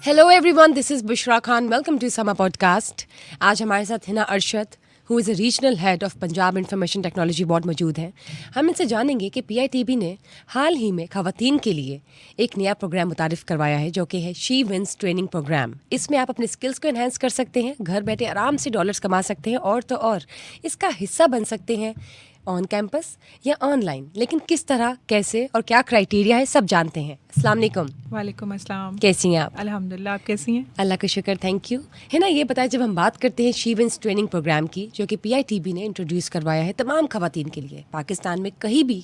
Hello everyone, this is Bushra Khan. Welcome to Samaa podcast. आज हमारे साथ Hina Arshad, who is a regional head of Punjab Information Technology Board मौजूद हैं. हम इनसे जानेंगे कि PITB ने हाल ही में खवातीन के लिए एक नया प्रोग्राम मुतारिफ करवाया है जो कि है शी विंस ट्रेनिंग प्रोग्राम. इसमें आप अपने स्किल्स को एनहेंस कर सकते हैं, घर बैठे आराम से डॉलर्स कमा सकते हैं और तो और इसका हिस्सा बन सकते हैं ऑन कैंपस या ऑनलाइन. लेकिन किस तरह, कैसे और क्या क्राइटेरिया है, सब जानते हैं. अस्सलाम वालेकुम. वालेकुम अस्सलाम. कैसी हैं आप? अल्हम्दुलिल्लाह, आप कैसी हैं? अल्लाह का शुक्र, थैंक यू. है ना, ये बताएं, जब हम बात करते हैं शी विंस ट्रेनिंग प्रोग्राम की जो कि PITB ने इंट्रोड्यूस करवाया है तमाम खवातीन के लिए, पाकिस्तान में कहीं भी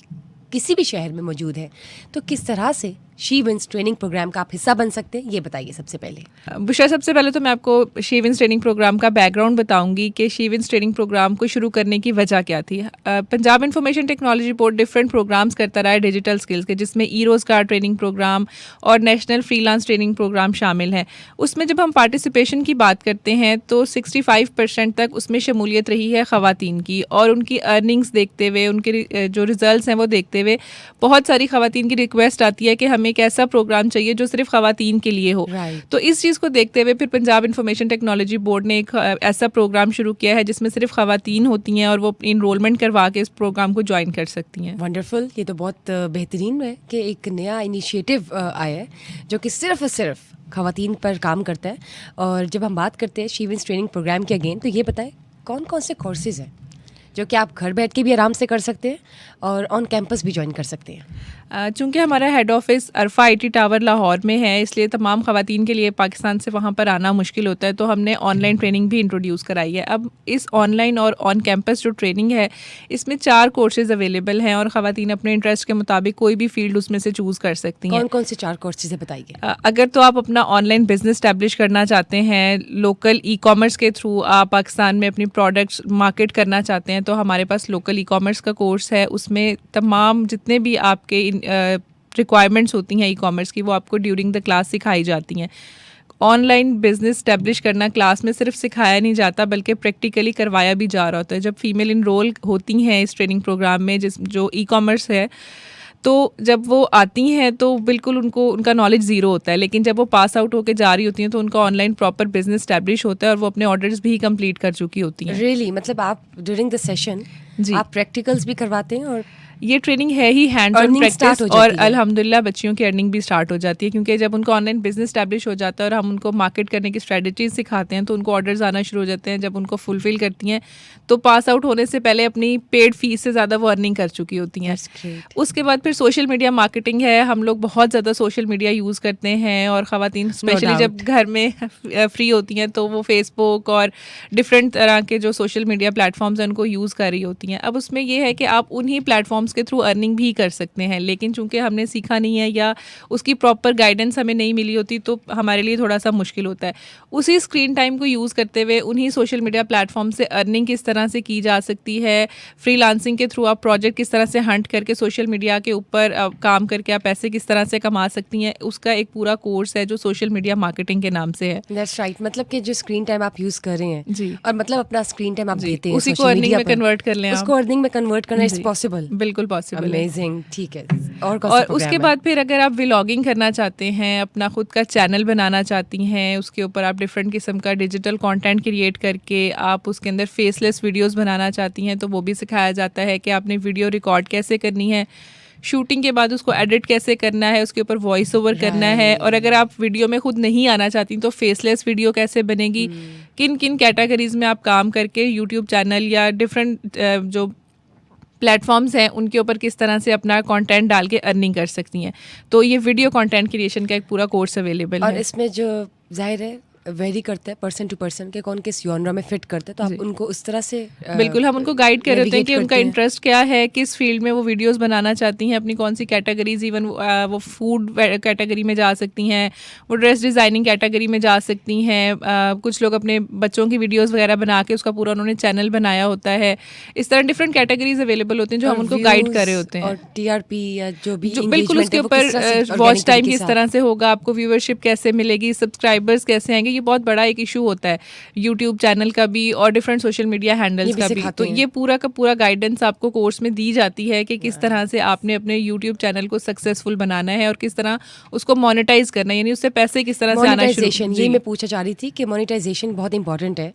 किसी भी शहर में मौजूद है, तो किस तरह से शी विंस ट्रेनिंग प्रोग्राम का आप हिस्सा बन सकते हैं, ये बताइए सबसे पहले. बुशरा, सबसे पहले तो मैं आपको शी विंस ट्रेनिंग प्रोग्राम का बैकग्राउंड बताऊंगी कि शी विंस ट्रेनिंग प्रोग्राम को शुरू करने की वजह क्या थी. Punjab Information Technology Board different programmes करता रहा है डिजिटल स्किल्स के, जिसमें रोज़गार ट्रेनिंग प्रोग्राम और नेशनल फ्रीलांस ट्रेनिंग प्रोग्राम शामिल हैं. उसमें जब हम पार्टिसिपेशन की बात करते हैं तो 65% तक उसमें शमूलियत रही है ख़वातीन की, और उनकी अर्निंग्स देखते हुए, उनके जो रिजल्ट्स हैं वो देखते हुए बहुत सारी ख़वातीन की रिक्वेस्ट आती है कि हमें एक ऐसा प्रोग्राम चाहिए जो सिर्फ ख़वातीन के लिए हो. तो इस चीज़ को देखते हुए फिर पंजाब इंफॉर्मेशन टेक्नोलॉजी बोर्ड ने एक ऐसा प्रोग्राम शुरू किया है जिसमें सिर्फ ख़वातीन होती हैं और वो इनरोलमेंट करवा के इस प्रोग्राम को ज्वाइन कर सकती हैं. वंडरफुल. ये तो बहुत बेहतरीन है कि एक नया इनिशिएटिव आया है जो कि सिर्फ और सिर्फ ख़वातीन पर काम करता है. और जब हम बात करते हैं शी विंस ट्रेनिंग प्रोग्राम की अगेन, तो ये बताएं कौन कौन से कोर्सेज़ हैं जो कि आप घर बैठ के भी आराम से कर सकते हैं और ऑन कैंपस भी ज्वाइन कर सकते हैं. चूँकि हमारा head office Arfa IT tower Lahore में है, इसलिए तमाम ख़वातीन के लिए पाकिस्तान से वहाँ पर आना मुश्किल होता है, तो हमने ऑनलाइन ट्रेनिंग भी इंट्रोड्यूस कराई है. अब इस ऑनलाइन और ऑन कैंपस जो ट्रेनिंग है, इसमें 4 कोर्सेज़ अवेलेबल हैं और ख़वातीन अपने इंटरेस्ट के मुताबिक कोई भी फील्ड उसमें से चूज़ कर सकती हैं. कौन कौन से 4 कोर्सेज़ है बताइए. अगर तो आप अपना ऑनलाइन बिजनेस स्टैब्लिश करना चाहते हैं, लोकल ई-कॉमर्स के थ्रू आप पाकिस्तान में अपनी प्रोडक्ट्स मार्केट करना चाहते हैं, तो हमारे पास लोकल ई-कॉमर्स का कोर्स है. उसमें तमाम जितने भी आपके रिक्वायरमेंट्स होती हैं ई-कॉमर्स की, वो आपको ड्यूरिंग द क्लास सिखाई जाती हैं. ऑनलाइन बिजनेस स्टैब्लिश करना क्लास में सिर्फ सिखाया नहीं जाता बल्कि प्रैक्टिकली करवाया भी जा रहा होता है. जब फीमेल इनरोल होती हैं इस ट्रेनिंग प्रोग्राम में, जो ई-कॉमर्स है, तो जब वो आती हैं तो बिल्कुल उनका नॉलेज ज़ीरो होता है, लेकिन जब वो पास आउट होकर जा रही होती हैं तो उनका ऑनलाइन प्रॉपर बिजनेस स्टैब्लिश होता है और वो अपने ऑर्डर्स भी कंप्लीट कर चुकी होती हैं. रियली मतलब आप ड्यूरिंग द सेशन आप प्रैक्टिकल्स भी करवाते हैं और ये ट्रेनिंग है ही हैंड ऑन प्रैक्टिस, और अल्हम्दुलिल्लाह बच्चियों की अर्निंग भी स्टार्ट हो जाती है, क्योंकि जब उनको ऑनलाइन बिजनेस स्टैब्लिश हो जाता है और हम उनको मार्केट करने की स्ट्रेटजीज सिखाते हैं तो उनको ऑर्डर्स आना शुरू हो जाते हैं. जब उनको फुलफिल करती हैं तो पास आउट होने से पहले अपनी पेड फीस से ज़्यादा वो अर्निंग कर चुकी होती हैं. उसके बाद फिर सोशल मीडिया मार्केटिंग है. हम लोग बहुत ज़्यादा सोशल मीडिया यूज़ करते हैं और ख़वातीन स्पेशली जब घर में फ्री होती हैं तो वो फेसबुक और डिफरेंट तरह के जो सोशल मीडिया प्लेटफॉर्म्स हैं उनको यूज़ कर रही होती हैं. अब उसमें ये है कि आप उन्हीं प्लेटफॉर्म्स के थ्रू अर्निंग भी कर सकते हैं, लेकिन चूंकि हमने सीखा नहीं है या उसकी प्रॉपर गाइडेंस हमें नहीं मिली होती तो हमारे लिए थोड़ा सा मुश्किल होता है. उसी स्क्रीन टाइम को यूज़ करते हुए उन्हीं सोशल मीडिया प्लेटफॉर्म से अर्निंग किस तरह से की जा सकती है, फ्रीलांसिंग के थ्रू आप प्रोजेक्ट किस तरह से हंट करके सोशल मीडिया के ऊपर काम करके आप पैसे किस तरह से कमा सकती हैं, उसका एक पूरा कोर्स है जो सोशल मीडिया मार्केटिंग के नाम से है. That's right. मतलब कि जो स्क्रीन टाइम आप यूज़ कर रहे हैं जी, और मतलब अपना स्क्रीन टाइम आप देते हैं, उसी को अर्निंग में कन्वर्ट कर लें, उसको अर्निंग में कन्वर्ट करना इज पॉसिबल. बिल्कुल पॉसिबल है. ठीक है. और उसके बाद फिर अगर आप व्लॉगिंग करना चाहते हैं, अपना खुद का चैनल बनाना चाहती हैं, उसके ऊपर आप डिफरेंट किस्म का डिजिटल कंटेंट क्रिएट करके आप उसके अंदर फेसलेस वीडियोस बनाना चाहती हैं, तो वो भी सिखाया जाता है कि आपने वीडियो रिकॉर्ड कैसे करनी है, शूटिंग के बाद उसको एडिट कैसे करना है, उसके ऊपर वॉइस ओवर करना है, और अगर आप वीडियो में खुद नहीं आना चाहती तो फेसलेस वीडियो कैसे बनेगी, किन किन कैटेगरीज में आप काम करके यूट्यूब चैनल या डिफरेंट जो प्लेटफॉर्म्स हैं उनके ऊपर किस तरह से अपना कंटेंट डाल के अर्निंग कर सकती हैं. तो ये वीडियो कंटेंट क्रिएशन का एक पूरा कोर्स अवेलेबल है. और इसमें जो जाहिर है वेरी करता है पर्सन टू पर्सन के कौन किस जॉनरा में फिट करते हैं, तो आप उनको उस तरह से बिल्कुल हम उनको गाइड कर रहे होते हैं कि उनका इंटरेस्ट क्या है, किस फील्ड में वो वीडियोस बनाना चाहती हैं, अपनी कौन सी कैटेगरीज, इवन वो फूड कैटेगरी में जा सकती हैं, वो ड्रेस डिज़ाइनिंग कैटेगरी में जा सकती हैं, कुछ लोग अपने बच्चों की वीडियोज़ वगैरह बना के उसका पूरा उन्होंने चैनल बनाया होता है. इस तरह डिफरेंट कैटेगरीज अवेलेबल होती हैं जो हम उनको गाइड कर रहे होते हैं. और TRP या जो भी बिल्कुल उसके ऊपर वॉच टाइम किस तरह से होगा, आपको व्यूअरशिप कैसे मिलेगी, सब्सक्राइबर्स कैसे आएंगे, ये बहुत बड़ा एक इशू होता है यूट्यूब चैनल का भी और डिफरेंट सोशल मीडिया हैंडल्स का भी। तो ये पूरा का पूरा गाइडेंस आपको कोर्स में दी जाती है कि किस तरह से आपने अपने यूट्यूब चैनल को सक्सेसफुल बनाना है और किस तरह उसको मोनेटाइज करना है, यानी उससे पैसे किस तरह से आना शुरू। ये मैं पूछना चाह रही थी कि मोनेटाइजेशन बहुत इंपॉर्टेंट है,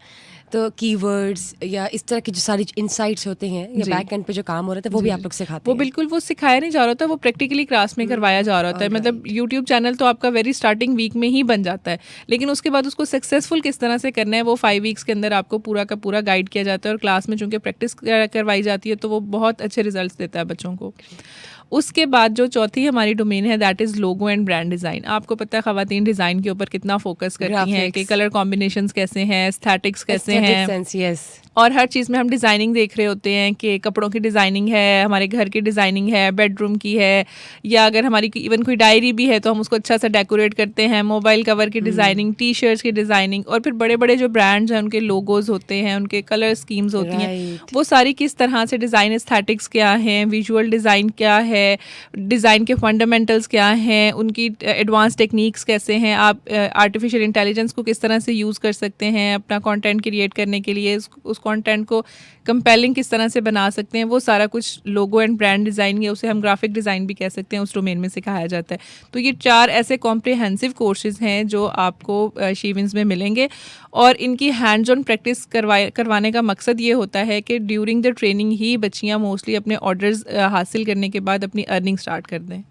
तो कीवर्ड्स या इस तरह की जो सारी इनसाइट्स होते हैं या बैक एंड पे जो काम हो रहा था वो भी आप लोग सिखाते हैं? वो बिल्कुल वो सिखाया नहीं जा रहा होता, वो प्रैक्टिकली क्लास में करवाया जा रहा होता है। मतलब यूट्यूब चैनल तो आपका वेरी स्टार्टिंग वीक में ही बन जाता है, लेकिन उसके बाद उसको सक्सेसफुल किस तरह से करना है वो 5 वीक्स के अंदर आपको पूरा का पूरा गाइड किया जाता है। और क्लास में चूंकि प्रैक्टिस करवाई जाती है तो वो बहुत अच्छे रिजल्ट देता है बच्चों को। उसके बाद जो चौथी हमारी डोमेन है that is logo and brand design. आपको पता है ख़वातीन डिज़ाइन के ऊपर कितना फोकस करती हैं कि कलर कॉम्बिनेशंस कैसे हैं, एस्थेटिक्स कैसे हैं, और हर चीज़ में हम डिज़ाइनिंग देख रहे होते हैं कि कपड़ों की डिज़ाइनिंग है, हमारे घर की डिज़ाइनिंग है, बेडरूम की है, या अगर हमारी इवन कोई डायरी भी है तो हम उसको अच्छा सा डेकोरेट करते हैं, मोबाइल कवर की डिज़ाइनिंग, टी शर्ट्स की डिज़ाइनिंग, और फिर बड़े बड़े जो ब्रांड्स हैं उनके लोगोज होते हैं, उनके कलर स्कीम्स होती हैं, वो सारी किस तरह से डिज़ाइन एस्थेटिक्स क्या हैं, विजुअल डिज़ाइन क्या है, डिज़ाइन के फंडामेंटल्स क्या हैं, उनकी एडवांस टेक्निक्स कैसे हैं, आप आर्टिफिशियल इंटेलिजेंस को किस तरह से यूज़ कर सकते हैं अपना कंटेंट क्रिएट करने के लिए, उस कंटेंट को कंपेलिंग किस तरह से बना सकते हैं, वो सारा कुछ लोगो एंड ब्रांड डिज़ाइन या उसे हम ग्राफिक डिज़ाइन भी कह सकते हैं उस डोमेन में सिखाया जाता है। तो ये 4 ऐसे कॉम्प्रिहेंसिव कोर्सेज हैं जो आपको शीविंस में मिलेंगे, और इनकी हैंड्स ऑन प्रैक्टिस करवाने का मकसद ये होता है कि ड्यूरिंग द ट्रेनिंग ही बच्चियाँ मोस्टली अपने ऑर्डर्स हासिल करने के बाद अपनी अर्निंग स्टार्ट कर दें।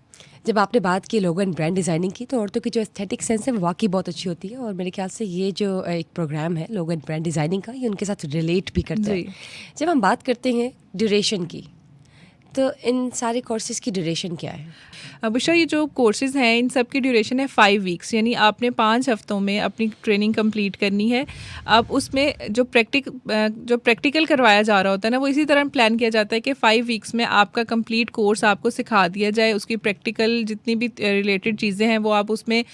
जब आपने बात की लोगो एंड ब्रांड डिज़ाइनिंग की, तो औरतों की जो एस्थेटिक सेंस है वो वाकई बहुत अच्छी होती है, और मेरे ख्याल से ये जो एक प्रोग्राम है लोगो एंड ब्रांड डिज़ाइनिंग का, ये उनके साथ रिलेट भी करता है। जब हम बात करते हैं ड्यूरेशन की, तो इन सारे कोर्सेज की ड्यूरेशन क्या है? बुशरा, ये जो कोर्सेज़ हैं इन सब की ड्यूरेशन है 5 वीक्स, यानी आपने 5 हफ्तों में अपनी ट्रेनिंग कंप्लीट करनी है। अब उसमें जो प्रैक्टिकल करवाया जा रहा होता है ना, वो इसी तरह प्लान किया जाता है कि 5 वीक्स में आपका कंप्लीट कोर्स आपको सिखा दिया जाए, उसकी प्रैक्टिकल जितनी भी रिलेटेड चीज़ें हैं वो आप उसमें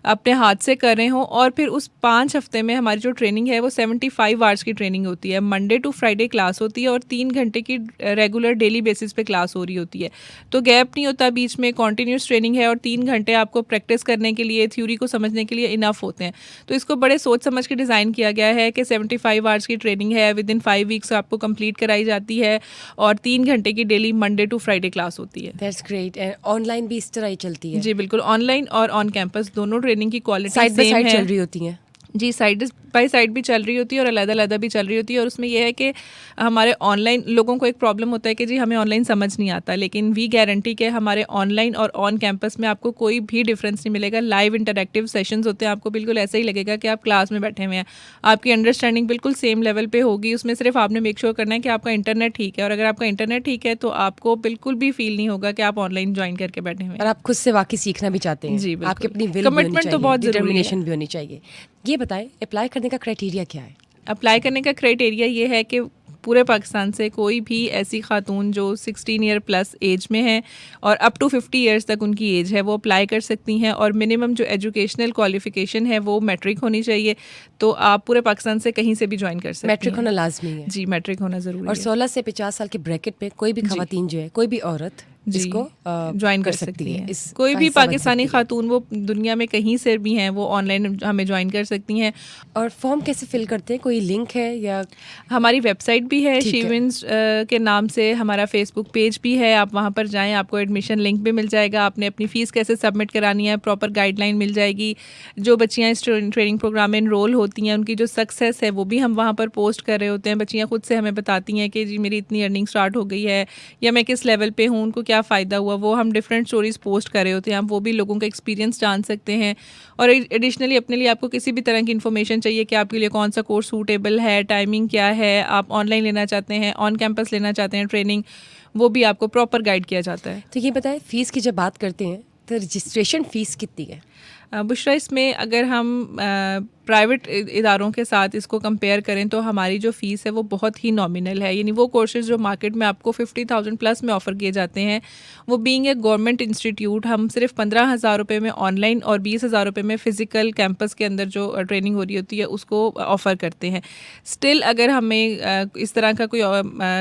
अपने हाथ से कर रहे हों। और फिर उस 5 हफ्ते में हमारी जो ट्रेनिंग है वो 75 आवर्स की ट्रेनिंग होती है। मंडे टू फ्राइडे क्लास होती है और 3 घंटे की रेगुलर डेली बेसिस पे क्लास हो रही होती है, तो गैप नहीं होता बीच में, कॉन्टीन्यूस ट्रेनिंग है, और 3 घंटे आपको प्रैक्टिस करने के लिए, थ्योरी को समझने के लिए इनफ होते हैं। तो इसको बड़े सोच समझ के डिज़ाइन किया गया है कि 75 आवर्स की ट्रेनिंग है, विद इन 5 वीक्स आपको कंप्लीट कराई जाती है, और 3 घंटे की daily Monday to Friday class होती है। That's great. एंड ऑनलाइन भी इस तरह ही चलती है? जी बिल्कुल, ऑनलाइन और ऑन कैंपस दोनों ट्रेनिंग की क्वालिटी साइड बाय साइड चल रही होती हैं? जी, साइड बाई साइड भी चल रही होती है और अलग-अलग भी चल रही होती है। और उसमें यह है कि हमारे ऑनलाइन लोगों को एक प्रॉब्लम होता है कि जी हमें ऑनलाइन समझ नहीं आता, लेकिन वी गारंटी के हमारे ऑनलाइन और ऑन कैंपस में आपको कोई भी डिफरेंस नहीं मिलेगा। लाइव इंटरैक्टिव सेशंस होते हैं, आपको बिल्कुल ऐसे ही लगेगा कि आप क्लास में बैठे हुए हैं, आपकी अंडरस्टैंडिंग बिल्कुल सेम लेवल पे होगी। उसमें सिर्फ आपने मेक श्योर करना है कि आपका इंटरनेट ठीक है, और अगर आपका इंटरनेट ठीक है तो आपको बिल्कुल भी फील नहीं होगा कि आप ऑनलाइन ज्वाइन करके बैठे हुए हैं। और आप खुद से वाकई सीखना भी चाहते हैं? जी, आपकी अपनी कमिटमेंट तो बहुत डिटर्मिनेशन भी होनी चाहिए। ये बताएं, अप्लाई करने का क्राइटेरिया क्या है? अप्लाई करने का क्राइटेरिया ये है कि पूरे पाकिस्तान से कोई भी ऐसी खातून जो 16 ईयर प्लस एज में है और अप टू 50 ईयर्स तक उनकी एज है वो अप्लाई कर सकती हैं, और मिनिमम जो एजुकेशनल क्वालिफिकेशन है वो मैट्रिक होनी चाहिए। तो आप पूरे पाकिस्तान से कहीं से भी ज्वाइन कर सकते हैं। मैट्रिक होना लाजमी है? जी, मैट्रिक होना ज़रूरी है। और 16 से 50 साल के ब्रैकेट में कोई भी खवातीन जो है, कोई भी औरत जिसको ज्वाइन कर सकती है। कोई भी पाकिस्तानी खातून वो दुनिया में कहीं से भी हैं वो ऑनलाइन हमें ज्वाइन कर सकती हैं। और फॉर्म कैसे फिल करते हैं? कोई लिंक है या? हमारी वेबसाइट भी है शीविंस के नाम से, हमारा फेसबुक पेज भी है, आप वहाँ पर जाएं, आपको एडमिशन लिंक भी मिल जाएगा। आपने अपनी फ़ीस कैसे सबमिट करानी है, प्रॉपर गाइडलाइन मिल जाएगी। जो बच्चियाँ इस ट्रेनिंग प्रोग्राम में इनरोल होती हैं उनकी जो सक्सेस है वो भी हम वहाँ पर पोस्ट कर रहे होते हैं। बच्चियाँ खुद से हमें बताती हैं कि जी मेरी इतनी अर्निंग स्टार्ट हो गई है, या मैं किस लेवल पे हूँ, उनको क्या फ़ायदा हुआ, वो हम डिफरेंट स्टोरीज पोस्ट कर रहे होते हैं। आप वो भी लोगों का एक्सपीरियंस जान सकते हैं। और एडिशनली अपने लिए आपको किसी भी तरह की इन्फॉर्मेशन चाहिए कि आपके लिए कौन सा कोर्स सूटेबल है, टाइमिंग क्या है, आप ऑनलाइन लेना चाहते हैं, ऑन कैंपस लेना चाहते हैं ट्रेनिंग, वो भी आपको प्रॉपर गाइड किया जाता है। तो ये बताएं, फ़ीस की जब बात करते हैं तो रजिस्ट्रेशन फ़ीस कितनी है? बुशरा, इसमें अगर हम प्राइवेट इदारों के साथ इसको कंपेयर करें तो हमारी जो फ़ीस है वो बहुत ही नॉमिनल है। यानी वो कोर्सेज़ जो मार्केट में आपको 50,000 प्लस में ऑफ़र किए जाते हैं, वो बीइंग ए गवर्नमेंट इंस्टीट्यूट हम सिर्फ 15,000 रुपये में ऑनलाइन और 20,000 रुपये में फ़िज़िकल कैंपस के अंदर जो ट्रेनिंग हो रही होती है उसको ऑफ़र करते हैं। स्टिल अगर हमें इस तरह का कोई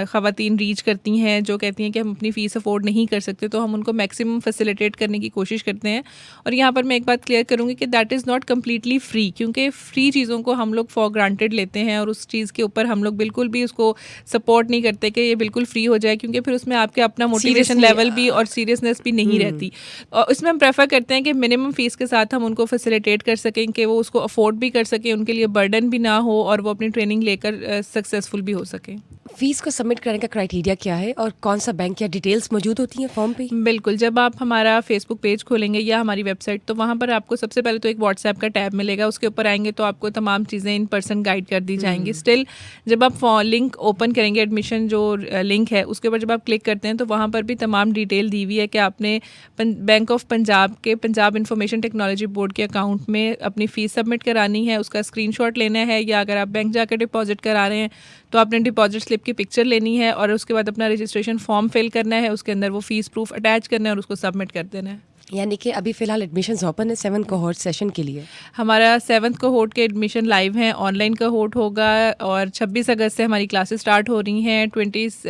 ख़वातीन रीच करती हैं जो कहती हैं कि हम अपनी फ़ीस अफोर्ड नहीं कर सकते, तो हम उनको मैक्सिमम फैसिलिटेट करने की कोशिश करते हैं। और यहाँ पर मैं एक बात क्लियर करूँगी कि that is not completely free, क्योंकि फ्री चीज़ों को हम लोग फॉर ग्रांटेड लेते हैं और उस चीज़ के ऊपर हम लोग बिल्कुल भी उसको सपोर्ट नहीं करते कि ये बिल्कुल फ्री हो जाए, क्योंकि फिर उसमें आपके अपना मोटिवेशन लेवल भी और सीरियसनेस भी नहीं रहती। और उसमें हम प्रेफर करते हैं कि मिनिमम फीस के साथ हम उनको फैसिलिटेट कर सकें कि वो उसको अफोर्ड भी कर सकें, उनके लिए बर्डन भी ना हो और वो अपनी ट्रेनिंग लेकर सक्सेसफुल भी हो सकें। फीस को सबमिट करने का क्राइटेरिया क्या है और कौन सा बैंक या डिटेल्स मौजूद होती हैं फॉर्म पे? बिल्कुल, जब आप हमारा फेसबुक पेज खोलेंगे या हमारी वेबसाइट, तो वहाँ पर आपको सबसे पहले तो एक व्हाट्सएप का टैब मिलेगा, उसके ऊपर आएंगे तो आपको तमाम चीज़ें इन पर्सन गाइड कर दी जाएंगी। स्टिल जब आप लिंक ओपन करेंगे, एडमिशन जो लिंक है उसके ऊपर जब आप क्लिक करते हैं तो वहाँ पर भी तमाम डिटेल दी हुई है कि आपने बैंक ऑफ पंजाब के पंजाब इंफॉर्मेशन टेक्नोलॉजी बोर्ड के अकाउंट में अपनी फ़ीस सबमिट करानी है, उसका स्क्रीनशॉट लेना है, या अगर आप बैंक जाकर डिपॉजिट करा रहे हैं तो आपने डिपॉजिट स्लिप की पिक्चर लेनी है और उसके बाद अपना रजिस्ट्रेशन फॉर्म फिल करना है, उसके अंदर वो फीस प्रूफ अटैच करना है और उसको सबमिट कर देना है। यानी कि अभी फिलहाल एडमिशन्स ओपन है 7th कोहोर्ट सेशन के लिए। हमारा 7th कोहोर्ट के एडमिशन लाइव हैं, ऑनलाइन कोहोर्ट होगा और 26 अगस्त से हमारी क्लासेस स्टार्ट हो रही हैं। 22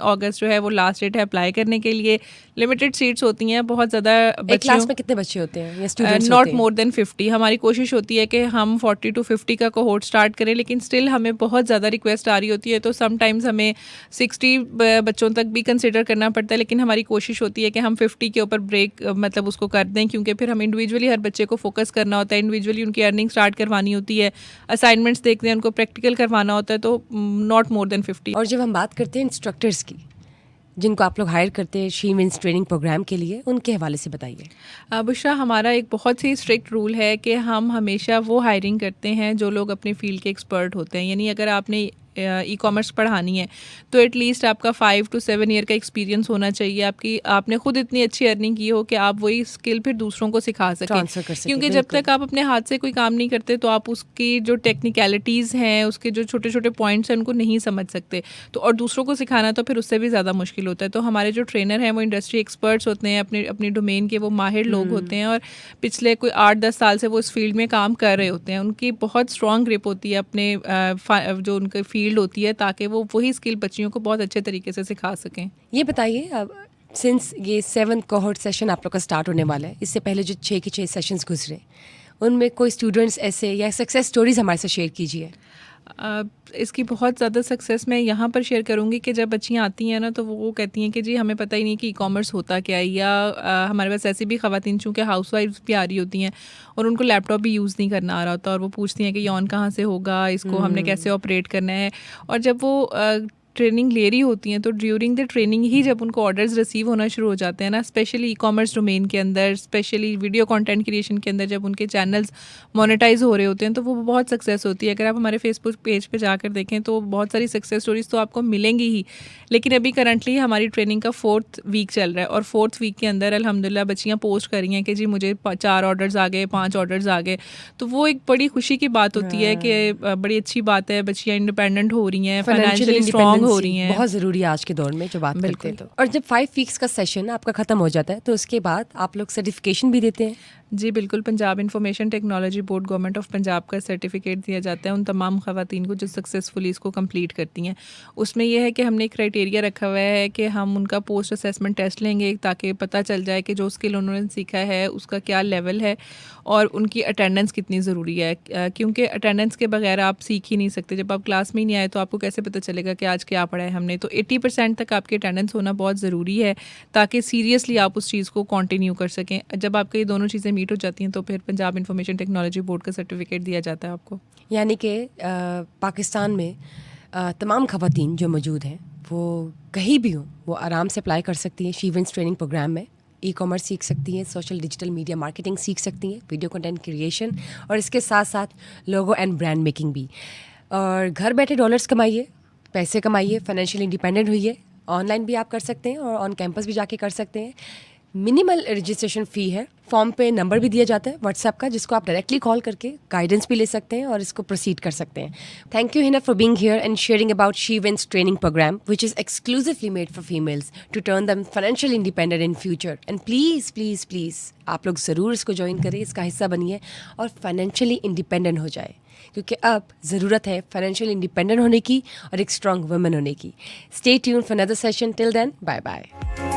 अगस्त जो है वो लास्ट डेट है अप्लाई करने के लिए। लिमिटेड सीट्स होती हैं, बहुत ज़्यादा एक क्लास में कितने बच्चे होते हैं या स्टूडेंट्स नॉट होते हैं? More than 50। हमारी कोशिश होती है कि हम 40 to 50 का कोहोर्ट स्टार्ट करें, लेकिन स्टिल हमें बहुत ज़्यादा रिक्वेस्ट आ रही होती है तो समटाइम्स हमें 60 बच्चों तक भी कंसिडर करना पड़ता है, लेकिन हमारी कोशिश होती है कि हम 50 के ऊपर ब्रेक मतलब उसको कर दें, क्योंकि फिर हम इंडिविजुअली हर बच्चे को फोकस करना होता है, इंडिविजुअली उनकी अर्निंग स्टार्ट करवानी होती है, असाइनमेंट्स देखते हैं, उनको प्रैक्टिकल करवाना होता है, तो नॉट मोर देन 50। और जब हम बात करते हैं इंस्ट्रक्टर्स की, जिनको आप लोग हायर करते हैं शी मीन्स ट्रेनिंग प्रोग्राम के लिए, उनके हवाले से बताइए। बुशरा, हमारा एक बहुत ही स्ट्रिक्ट रूल है कि हम हमेशा वो हायरिंग करते हैं जो लोग अपने फील्ड के एक्सपर्ट होते हैं। यानी अगर आपने ई कॉमर्स पढ़ानी है तो एटलीस्ट आपका 5 to 7 ईयर का एक्सपीरियंस होना चाहिए, आपने खुद इतनी अच्छी अर्निंग की हो कि आप वही स्किल फिर दूसरों को सिखा सकें। क्योंकि जब तक आप अपने हाथ से कोई काम नहीं करते तो आप उसकी जो टेक्निकलिटीज़ हैं, उसके जो छोटे छोटे पॉइंट्स हैं, उनको नहीं समझ सकते। तो और दूसरों को सिखाना तो फिर उससे भी ज़्यादा मुश्किल होता है। तो हमारे जो ट्रेनर हैं वो इंडस्ट्री एक्सपर्ट्स होते हैं, अपनी डोमेन के वो माहिर लोग होते हैं और पिछले कोई 8-10 साल से वो इस फील्ड में काम कर रहे होते हैं। उनकी बहुत स्ट्रॉन्ग ग्रिप होती है अपने जो उनकी फील्ड होती है, ताकि वो वही स्किल बच्चियों को बहुत अच्छे तरीके से सिखा सकें। ये बताइए, अब सिंस ये 7th कोहोर्ट सेशन आप लोग का स्टार्ट होने वाला है, इससे पहले जो 6 के 6 सेशंस गुजरे, उनमें कोई स्टूडेंट्स ऐसे या सक्सेस स्टोरीज हमारे साथ शेयर कीजिए। इसकी बहुत ज़्यादा सक्सेस मैं यहाँ पर शेयर करूँगी कि जब बच्चियाँ आती हैं ना तो वो कहती हैं कि जी हमें पता ही नहीं कि ई कॉमर्स होता क्या है, या हमारे पास ऐसी भी ख़वातीन चूँकि हाउस वाइफ्स भी आ रही होती हैं और उनको लैपटॉप भी यूज़ नहीं करना आ रहा होता और वो पूछती हैं कि ये ऑन कहाँ से होगा, इसको हमने कैसे ऑपरेट करना है। और जब वो ट्रेनिंग ले रही होती हैं तो ड्यूरिंग द ट्रेनिंग ही जब उनको ऑर्डर्स रिसीव होना शुरू हो जाते हैं ना, स्पेशली ई कॉमर्स डोमेन के अंदर, स्पेशली वीडियो कंटेंट क्रिएशन के अंदर, जब उनके चैनल्स मोनेटाइज हो रहे होते हैं तो वो बहुत सक्सेस होती है। अगर आप हमारे फेसबुक पेज पे जाकर देखें तो बहुत सारी सक्सेस स्टोरीज तो आपको मिलेंगी ही। लेकिन अभी करंटली हमारी ट्रेनिंग का 4th वीक चल रहा है और 4th वीक के अंदर अल्हम्दुलिल्लाह बच्चियाँ पोस्ट कर रही हैं कि जी मुझे 4 ऑर्डर्स आ गए, 5 ऑर्डर्स आ गए। तो वो एक बड़ी खुशी की बात होती है कि बड़ी अच्छी बात है, बच्चियाँ इंडिपेंडेंट हो रही हैं, फाइनेंशियली स्ट्रॉन्ग हो रही हैं। बहुत ज़रूरी है आज के दौर में जो बात करते हैं तो। और जब 5 वीक्स का सेशन आपका ख़त्म हो जाता है तो उसके बाद आप लोग सर्टिफिकेशन भी देते हैं? जी बिल्कुल, Punjab Information Technology board government of Punjab का सर्टिफिकेट दिया जाता है उन तमाम ख़वातीन को जो सक्सेसफुली इसको कंप्लीट करती हैं। उसमें यह है कि हमने एक क्राइटेरिया रखा हुआ है कि हम उनका पोस्ट असेसमेंट टेस्ट लेंगे ताकि पता चल जाए कि जो स्किल उन्होंने सीखा है उसका क्या लेवल है और उनकी अटेंडेंस कितनी ज़रूरी है, क्योंकि अटेंडेंस के बगैर आप सीख ही नहीं सकते। जब आप क्लास में ही नहीं आए तो आपको कैसे पता चलेगा कि आज क्या पढ़ा है हमने। तो 80% तक आपकी अटेंडेंस होना बहुत ज़रूरी है ताकि सीरियसली आप उस चीज़ को कंटिन्यू कर सकें। जब आपकी ये दोनों चीज़ें मीट हो जाती हैं तो फिर पंजाब इंफॉर्मेशन टेक्नोलॉजी बोर्ड का सर्टिफिकेट दिया जाता है आपको। यानी कि पाकिस्तान में तमाम ख़वातीन जो मौजूद हैं वो कहीं भी हों वो आराम से अप्लाई कर सकती हैं शी विंस ट्रेनिंग प्रोग्राम में। ई कॉमर्स सीख सकती हैं, सोशल डिजिटल मीडिया मार्केटिंग सीख सकती हैं, वीडियो कंटेंट क्रिएशन और इसके साथ साथ लोगो एंड ब्रांड मेकिंग भी। और घर बैठे डॉलर्स कमाइए, पैसे कमाइए, फाइनेंशियल इंडिपेंडेंट होइए। ऑनलाइन भी आप कर सकते हैं और ऑन कैंपस भी जाके कर सकते हैं। मिनिमल रजिस्ट्रेशन फ़ी है। फॉर्म पे नंबर भी दिया जाता है व्हाट्सएप का, जिसको आप डायरेक्टली कॉल करके गाइडेंस भी ले सकते हैं और इसको प्रोसीड कर सकते हैं। Thank you Hina for being here and sharing about she wins training program which is exclusively made for females to turn them financial independent in future. And please please please आप लोग ज़रूर इसको ज्वाइन करें, इसका हिस्सा बनिए और फाइनेंशियली इंडिपेंडेंट हो जाए, क्योंकि अब ज़रूरत है फाइनेंशियल इंडिपेंडेंट होने की और एक स्ट्रॉन्ग वुमेन होने की। Stay tuned for another session. Till then, bye bye.